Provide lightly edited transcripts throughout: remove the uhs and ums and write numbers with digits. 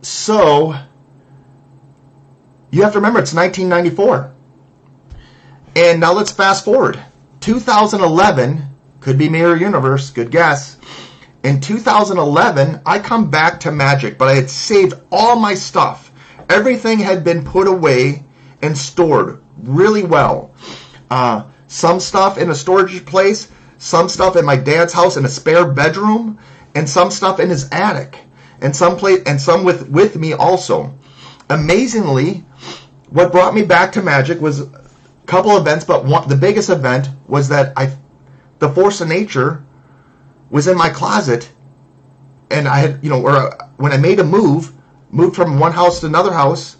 So you have to remember it's 1994. And now let's fast forward. 2011, could be Mirror Universe, good guess. In 2011, I come back to Magic, but I had saved all my stuff. Everything had been put away and stored really well. Some stuff in a storage place, some stuff in my dad's house in a spare bedroom, and some stuff in his attic, and some with me also. Amazingly, what brought me back to Magic was a couple events, but the biggest event was that the Force of Nature was in my closet, and I had, when I made a moved from one house to another house,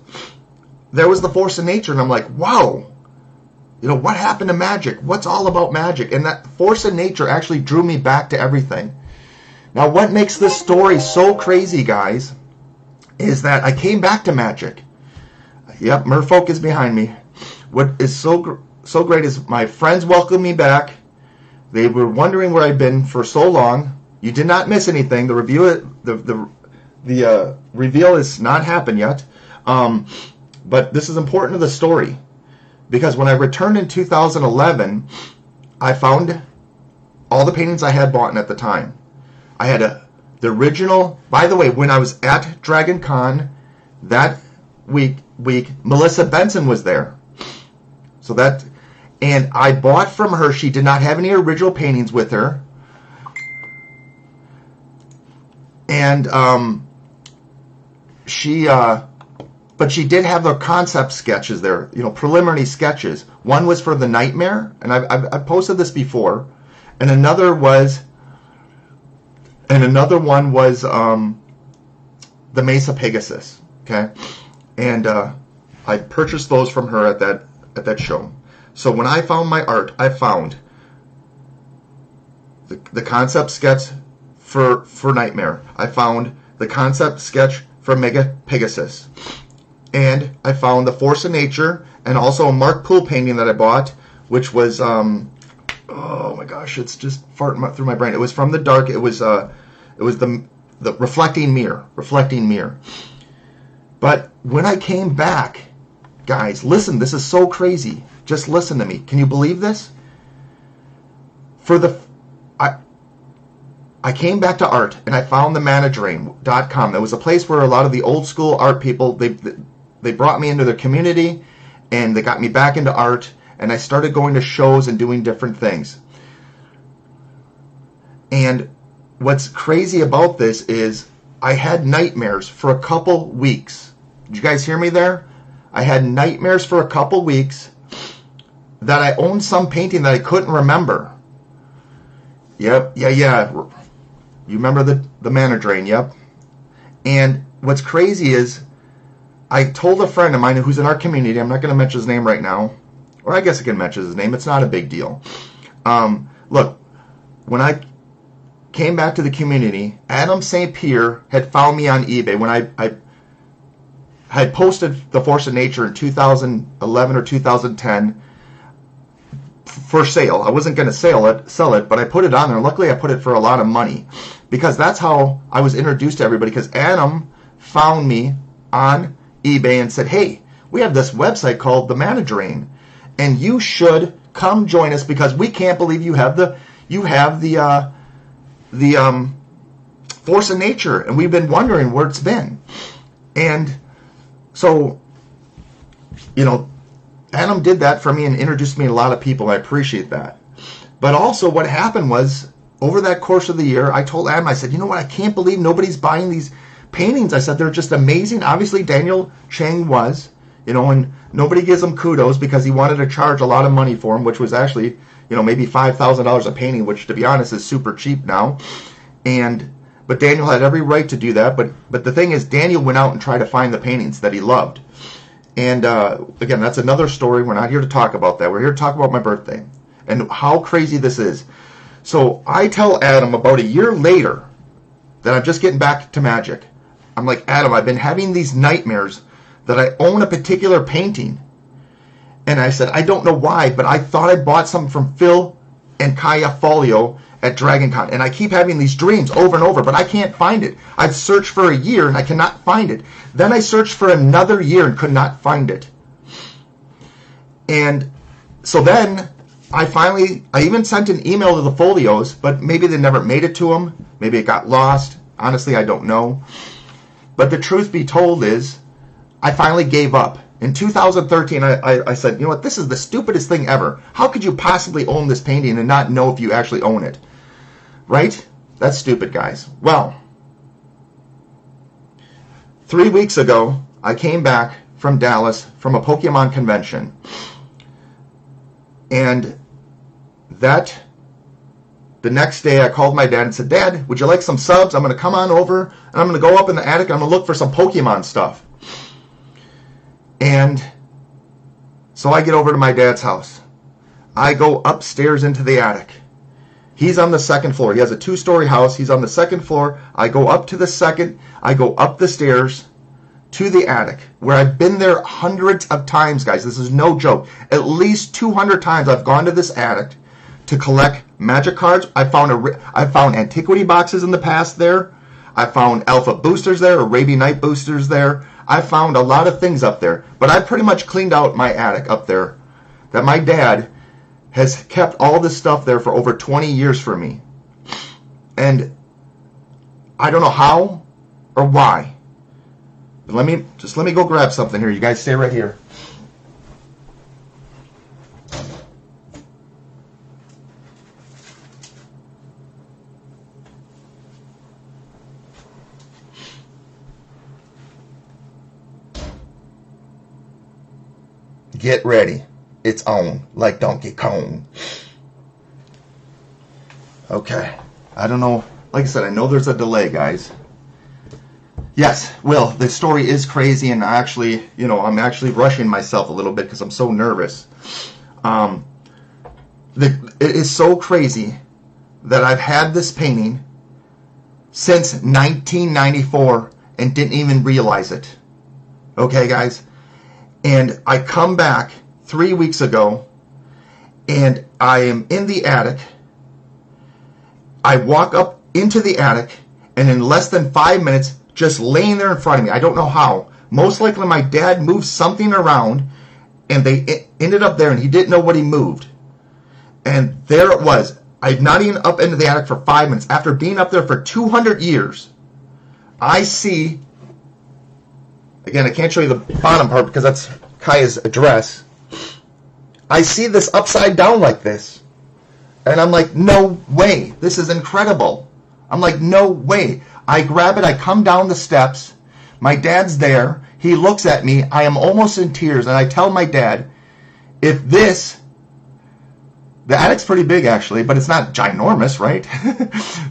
there was the Force of Nature, and I'm like, wow, what happened to Magic? What's all about Magic? And that Force of Nature actually drew me back to everything. Now, what makes this story so crazy, guys, is that I came back to Magic. Yep, Merfolk is behind me. What is so great is my friends welcomed me back. They were wondering where I'd been for so long. You did not miss anything. The reveal has not happened yet. But this is important to the story, because when I returned in 2011, I found all the paintings I had bought at the time. I had the original. By the way, when I was at Dragon Con that week, Melissa Benson was there. And I bought from her. She did not have any original paintings with her. And but she did have the concept sketches there, preliminary sketches. One was for the Nightmare, and I've posted this before, and another one was the Mesa Pegasus. Okay, and I purchased those from her at that show. So when I found my art, I found the concept sketch for Nightmare. I found the concept sketch for Mega Pegasus. And I found the Force of Nature, and also a Mark Poole painting that I bought, which was, oh my gosh, it's just farting through my brain. It was from the dark. It was the reflecting mirror. But when I came back, guys, listen, this is so crazy. Just listen to me. Can you believe this? I came back to art, and I found the manadrain.com. That was a place where a lot of the old school art people, they brought me into their community, and they got me back into art, and I started going to shows and doing different things. And what's crazy about this is I had nightmares for a couple weeks. Did you guys hear me there? I had nightmares for a couple weeks that I owned some painting that I couldn't remember. Yep, yeah. You remember the Manadrain, yep. And what's crazy is I told a friend of mine who's in our community, I'm not going to mention his name right now, or I guess I can mention his name, it's not a big deal. Look, when I came back to the community, Adam St. Pierre had found me on eBay when I had posted The Force of Nature in 2011 or 2010 for sale. I wasn't going to sell it, but I put it on there. Luckily, I put it for a lot of money, because that's how I was introduced to everybody, because Adam found me on eBay and said, hey, we have this website called the Manadrain, and you should come join us, because we can't believe you have the Force of Nature, and we've been wondering where it's been. And so, Adam did that for me and introduced me to a lot of people. I appreciate that. But also what happened was, over that course of the year, I told Adam, I said, you know what, I can't believe nobody's buying these paintings. I said, they're just amazing. Obviously, Daniel Chang was, and nobody gives him kudos, because he wanted to charge a lot of money for them, which was actually, maybe $5,000 a painting, which, to be honest, is super cheap now. But Daniel had every right to do that. But the thing is, Daniel went out and tried to find the paintings that he loved. And again, that's another story. We're not here to talk about that. We're here to talk about my birthday and how crazy this is. So I tell Adam about a year later that I'm just getting back to Magic. I'm like, Adam, I've been having these nightmares that I own a particular painting. And I said, I don't know why, but I thought I bought some from Phil and Kaya Folio, at Dragon Con. And I keep having these dreams over and over, but I can't find it. I've searched for a year and I cannot find it. Then I searched for another year and could not find it. And so then I even sent an email to the Folios, but maybe they never made it to them. Maybe it got lost. Honestly, I don't know. But the truth be told is, I finally gave up. In 2013, I said, you know what, this is the stupidest thing ever. How could you possibly own this painting and not know if you actually own it? Right? That's stupid, guys. Well, 3 weeks ago, I came back from Dallas from a Pokemon convention. And the next day I called my dad and said, Dad, would you like some subs? I'm going to come on over and I'm going to go up in the attic and I'm going to look for some Pokemon stuff. And so I get over to my dad's house. I go upstairs into the attic. He's on the second floor. He has a 2-story house. He's on the second floor. I go up to the second. I go up the stairs to the attic, where I've been there hundreds of times, guys. This is no joke. At least 200 times I've gone to this attic to collect magic cards. I found antiquity boxes in the past there. I found alpha boosters there, Arabian Night boosters there. I found a lot of things up there, but I pretty much cleaned out my attic up there. That my dad has kept all this stuff there for over 20 years for me. And I don't know how or why. But let me go grab something here. You guys stay right here. Get ready. It's on like Donkey Kong. Okay. I don't know. Like I said, I know there's a delay, guys. Yes, Will, the story is crazy, and I'm actually rushing myself a little bit because I'm so nervous. It is so crazy that I've had this painting since 1994 and didn't even realize it. Okay, guys? And I come back 3 weeks ago, and I am in the attic. I walk up into the attic, and in less than 5 minutes, just laying there in front of me, I don't know how. Most likely my dad moved something around, and they ended up there, and he didn't know what he moved. And there it was. I'd not even up into the attic for 5 minutes. After being up there for 200 years, I see... Again, I can't show you the bottom part because that's Kaya's address. I see this upside down like this. And I'm like, no way. This is incredible. I'm like, no way. I grab it. I come down the steps. My dad's there. He looks at me. I am almost in tears. And I tell my dad, if this... The attic's pretty big, actually, but it's not ginormous, right?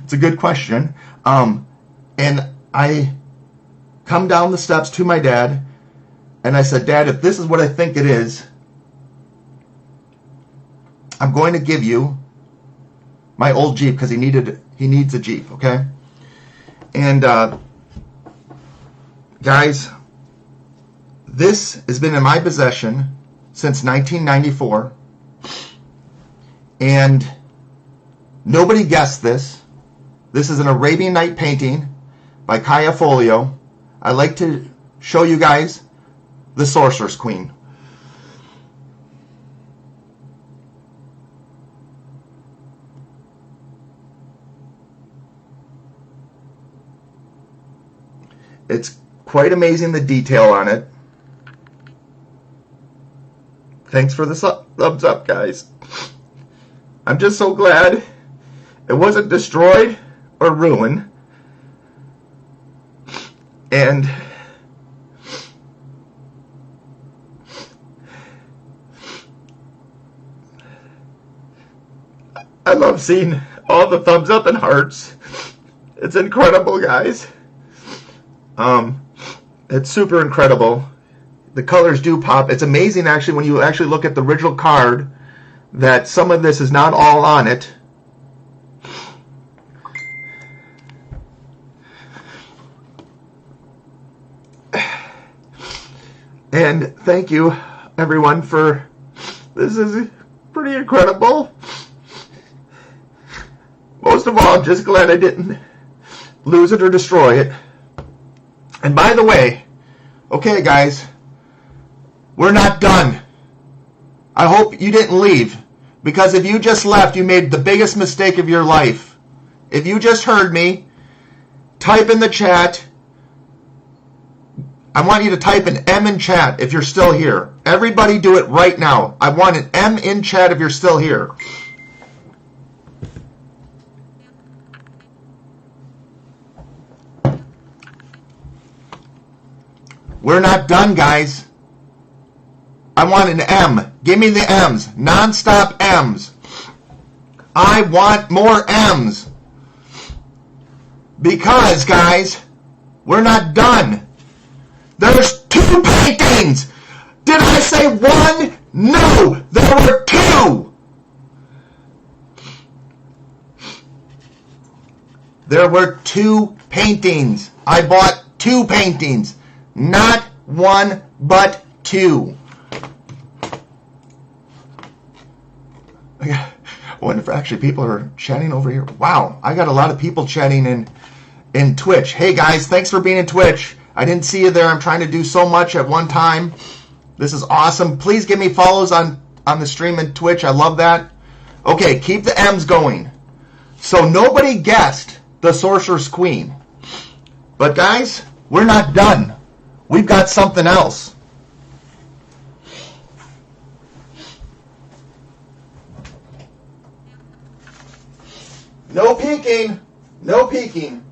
It's a good question. And I... come down the steps to my dad, and I said, Dad, if this is what I think it is, I'm going to give you my old Jeep because he needs a Jeep, okay? And guys, this has been in my possession since 1994, and nobody guessed this. This is an Arabian Night painting by Kaya Folio. I like to show you guys the Sorceress Queen. It's quite amazing, the detail on it. Thanks for the thumbs up, guys. I'm just so glad it wasn't destroyed or ruined. And I love seeing all the thumbs up and hearts. It's incredible, guys. It's super incredible. The colors do pop. It's amazing, actually, when you actually look at the original card, that some of this is not all on it. And thank you, everyone, for... This is pretty incredible. I'm just glad I didn't lose it or destroy it. And by the way, okay, guys, we're not done. I hope you didn't leave, because if you just left, you made the biggest mistake of your life. If you just heard me, type in the chat. I want you to type an M in chat if you're still here. Everybody do it right now. I want an M in chat if you're still here. We're not done, guys. I want an M. Give me the M's. Non-stop M's. I want more M's. Because, guys, we're not done. There's 2 paintings. Did I say 1? No, there were 2. There were 2 paintings. I bought 2 paintings. Not 1, but 2. I wonder if actually people are chatting over here. Wow, I got a lot of people chatting in Twitch. Hey guys, thanks for being in Twitch. I didn't see you there. I'm trying to do so much at one time. This is awesome. Please give me follows on the stream and Twitch. I love that. Okay, keep the M's going. So nobody guessed the Sorcerer's Queen. But guys, we're not done. We've got something else. No peeking. No peeking.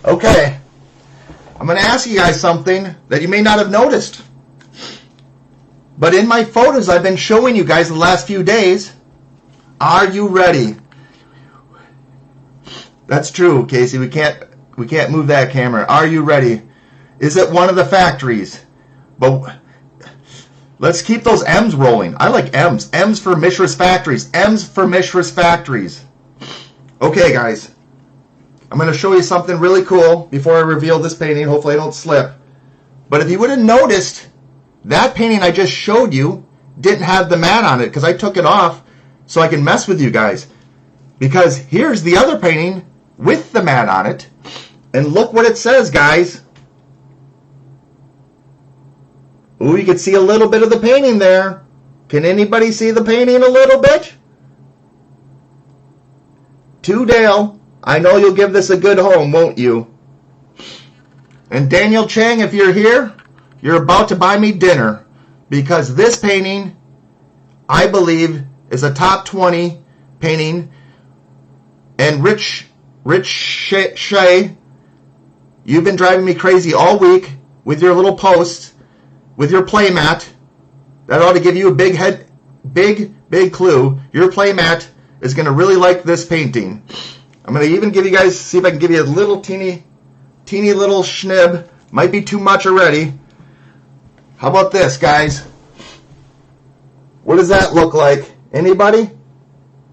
Okay. I'm going to ask you guys something that you may not have noticed. But in my photos I've been showing you guys the last few days, are you ready? That's true, Casey. We can't move that camera. Are you ready? Is it one of the factories? But let's keep those M's rolling. I like M's. M's for Mishra's factories. M's for Mishra's factories. Okay, guys. I'm going to show you something really cool before I reveal this painting. Hopefully I don't slip. But if you would have noticed, that painting I just showed you didn't have the mat on it because I took it off so I can mess with you guys. Because here's the other painting with the mat on it. And look what it says, guys. Ooh, you can see a little bit of the painting there. Can anybody see the painting a little bit? To Dale. I know you'll give this a good home, won't you? And Daniel Chang, if you're here, you're about to buy me dinner. Because this painting, I believe, is a top 20 painting. And Rich Shay, you've been driving me crazy all week with your little posts, with your playmat. That ought to give you a big clue. Your playmat is going to really like this painting. I'm going to even give you guys, see if I can give you a little teeny little schnib. Might be too much already. How about this, guys? What does that look like? Anybody?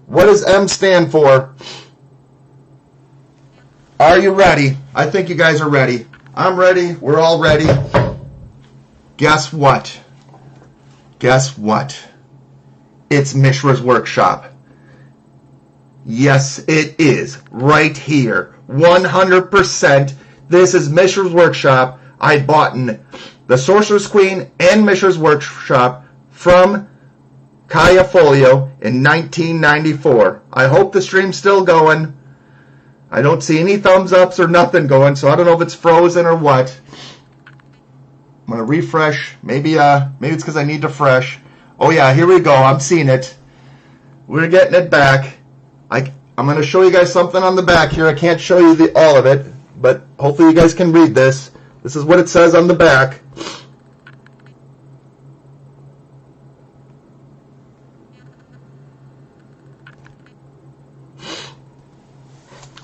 What does M stand for? Are you ready? I think you guys are ready. I'm ready. We're all ready. Guess what? Guess what? It's Mishra's Workshop. Yes, it is. Right here. 100%. This is Mishra's Workshop. I bought the Sorcerer's Queen and Mishra's Workshop from Kaya Folio in 1994. I hope the stream's still going. I don't see any thumbs ups or nothing going, so I don't know if it's frozen or what. I'm going to refresh. Maybe it's because I need to fresh. Oh, yeah, here we go. I'm seeing it. We're getting it back. I'm going to show you guys something on the back here. I can't show you all of it, but hopefully you guys can read this. This is what it says on the back.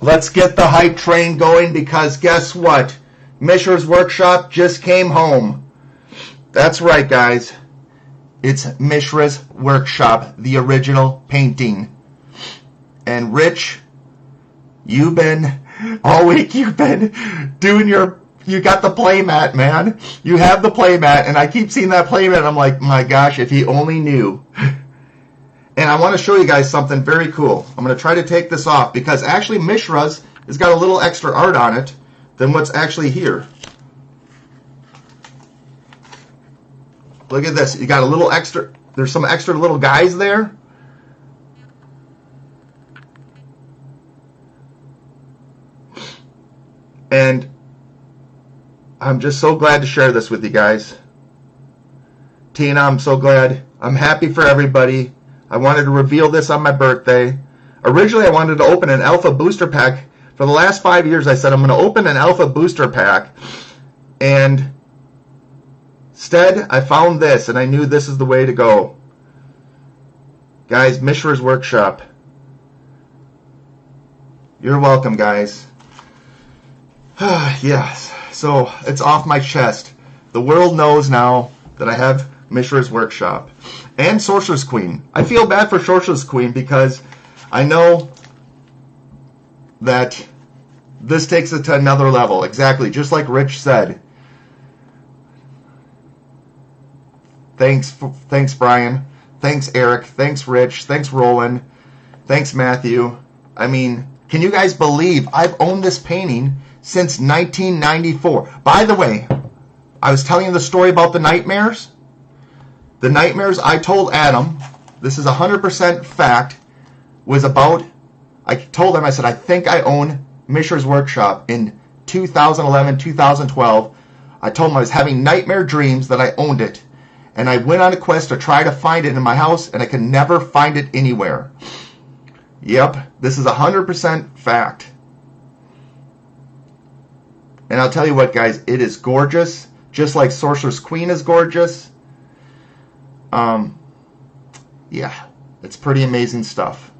Let's get the hype train going because guess what? Mishra's Workshop just came home. That's right, guys. It's Mishra's Workshop, the original painting. And Rich, all week you've been doing your You got the playmat, man. You have the playmat, and I keep seeing that playmat. I'm like, my gosh, if he only knew. And I want to show you guys something very cool. I'm going to try to take this off because actually Mishra's has got a little extra art on it than what's actually here. Look at this. You got a little extra. There's some extra little guys there. And I'm just so glad to share this with you guys. Tina, I'm so glad. I'm happy for everybody. I wanted to reveal this on my birthday. Originally, I wanted to open an alpha booster pack. For the last 5 years, I said I'm going to open an alpha booster pack. And instead, I found this, and I knew this is the way to go. Guys, Mishra's Workshop. You're welcome, guys. Yes, so it's off my chest. The world knows now that I have Mishra's Workshop. And Sorcerer's Queen. I feel bad for Sorcerer's Queen because I know that this takes it to another level. Exactly, just like Rich said. Thanks Brian. Thanks, Eric. Thanks, Rich. Thanks, Roland. Thanks, Matthew. I mean, can you guys believe I've owned this painting since 1994? By the way, I was telling you the story about the nightmares. The nightmares I told Adam, this is 100% fact, was about, I told him, I said, I think I own Mishra's Workshop in 2011, 2012. I told him I was having nightmare dreams that I owned it. And I went on a quest to try to find it in my house, and I could never find it anywhere. Yep, this is 100% fact. And I'll tell you what, guys, it is gorgeous, just like Sorcerer's Queen is gorgeous. Yeah, it's pretty amazing stuff.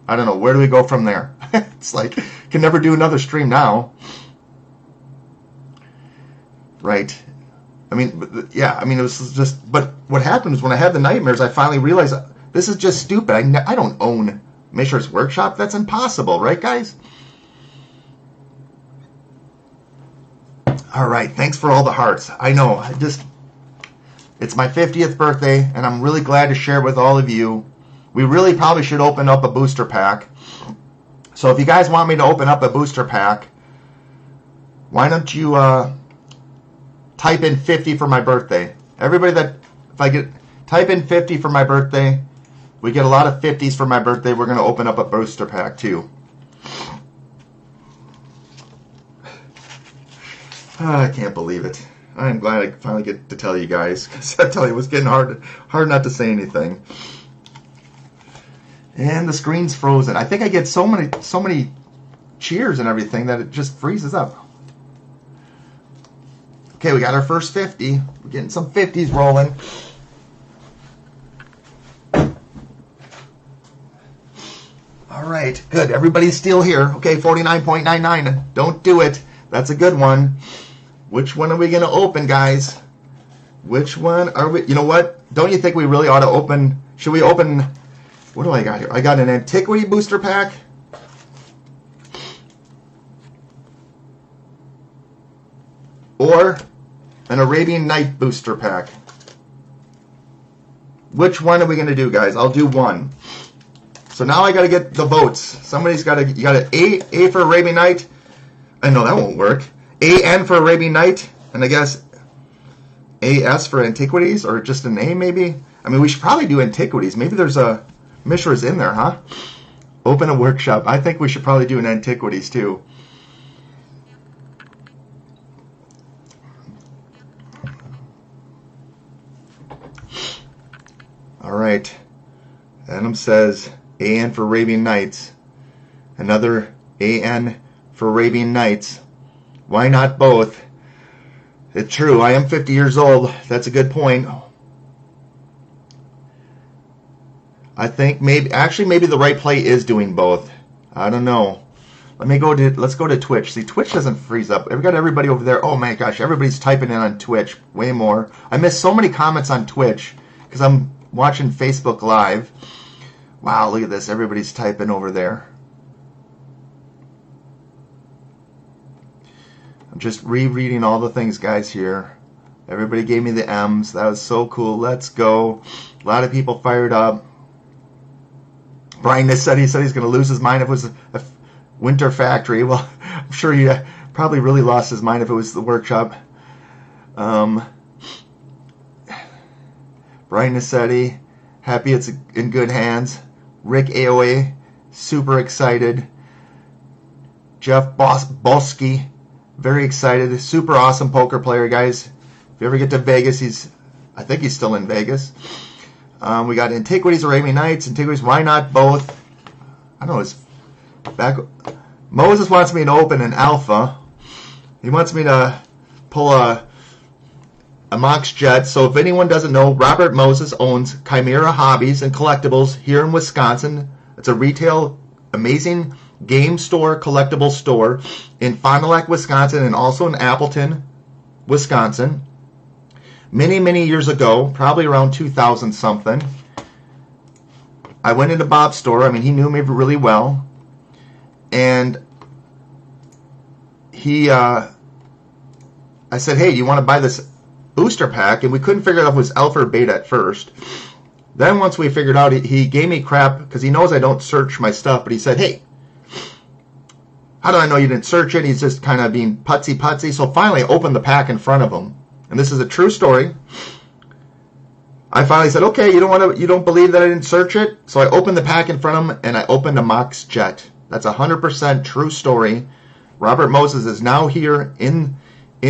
I don't know, where do we go from there? It's like, can never do another stream now. Right. I mean, yeah, I mean, it was just, but what happened is when I had the nightmares, I finally realized this is just stupid. I don't own Mishra's Workshop. That's impossible, right, guys? All right, thanks for all the hearts. I know, it's my 50th birthday, and I'm really glad to share with all of you. We really probably should open up a booster pack. So if you guys want me to open up a booster pack, why don't you type in 50 for my birthday? Everybody that, if I type in 50 for my birthday, we get a lot of 50s for my birthday. We're going to open up a booster pack too. I can't believe it. I'm glad I finally get to tell you guys, because I tell you, it was getting hard not to say anything. And the screen's frozen. I think I get so many cheers and everything that it just freezes up. Okay, we got our first 50. We're getting some 50s rolling. All right, good. Everybody's still here. Okay, 49.99. Don't do it. That's a good one. Which one are we going to open, guys? Which one are we? You know what? Don't you think we really ought to open? Should we open? What do I got here? I got an Antiquity booster pack. Or an Arabian Night booster pack. Which one are we going to do, guys? I'll do one. So now I got to get the votes. Somebody's got to, you got an A for Arabian Night. I know that won't work. AN for Arabian Night, and I guess AS for Antiquities, or just an A maybe? I mean, we should probably do Antiquities. Maybe there's a Mishra's in there, huh? Open a workshop. I think we should probably do an Antiquities too. All right. Adam says AN for Arabian Nights. Another AN for Arabian Nights. Why not both? It's true. I am 50 years old. That's a good point. I think maybe the right play is doing both. I don't know. Let's go to Twitch. See, Twitch doesn't freeze up. We've got everybody over there. Oh my gosh, everybody's typing in on Twitch. Way more. I missed so many comments on Twitch because I'm watching Facebook Live. Wow, look at this. Everybody's typing over there. I'm just rereading all the things, guys, here. Everybody gave me the M's. That was so cool. Let's go. A lot of people fired up. Brian said he's going to lose his mind if it was a Winter Factory. Well, I'm sure he probably really lost his mind if it was the workshop. Brian Nassetti, happy it's in good hands. Rick AOA, super excited. Jeff Bosky, very excited. Super awesome poker player, guys. If you ever get to Vegas, I think he's still in Vegas. We got Antiquities, Arabian Nights, Antiquities, why not both? I don't know, it's back. Moses wants me to open an alpha. He wants me to pull a Mox Jet. So if anyone doesn't know, Robert Moses owns Chimera Hobbies and Collectibles here in Wisconsin. It's a retail, amazing game store, collectible store in Fond du Lac, Wisconsin, and also in Appleton, Wisconsin. Many, many years ago, probably around 2000 something, I went into Bob's store. I mean, he knew me really well. And I said, hey, you want to buy this booster pack? And we couldn't figure out if it was alpha or beta at first. Then once we figured out, he gave me crap because he knows I don't search my stuff. But he said, hey, how do I know you didn't search it? He's just kind of being putsy. So finally I opened the pack in front of him. And this is a true story. I finally said, okay, you don't believe that I didn't search it? So I opened the pack in front of him and I opened a Mox Jet. That's 100% true story. Robert Moses is now here in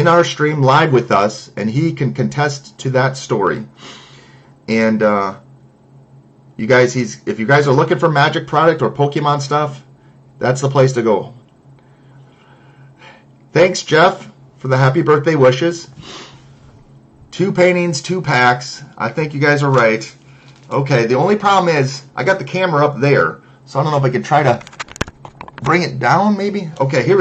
our stream live with us, and he can contest to that story. And you guys, if you guys are looking for Magic product or Pokemon stuff, that's the place to go. Thanks, Jeff, for the happy birthday wishes. 2 paintings, 2 packs. I think you guys are right. Okay, the only problem is I got the camera up there, so I don't know if I can try to bring it down maybe. Okay, here we go.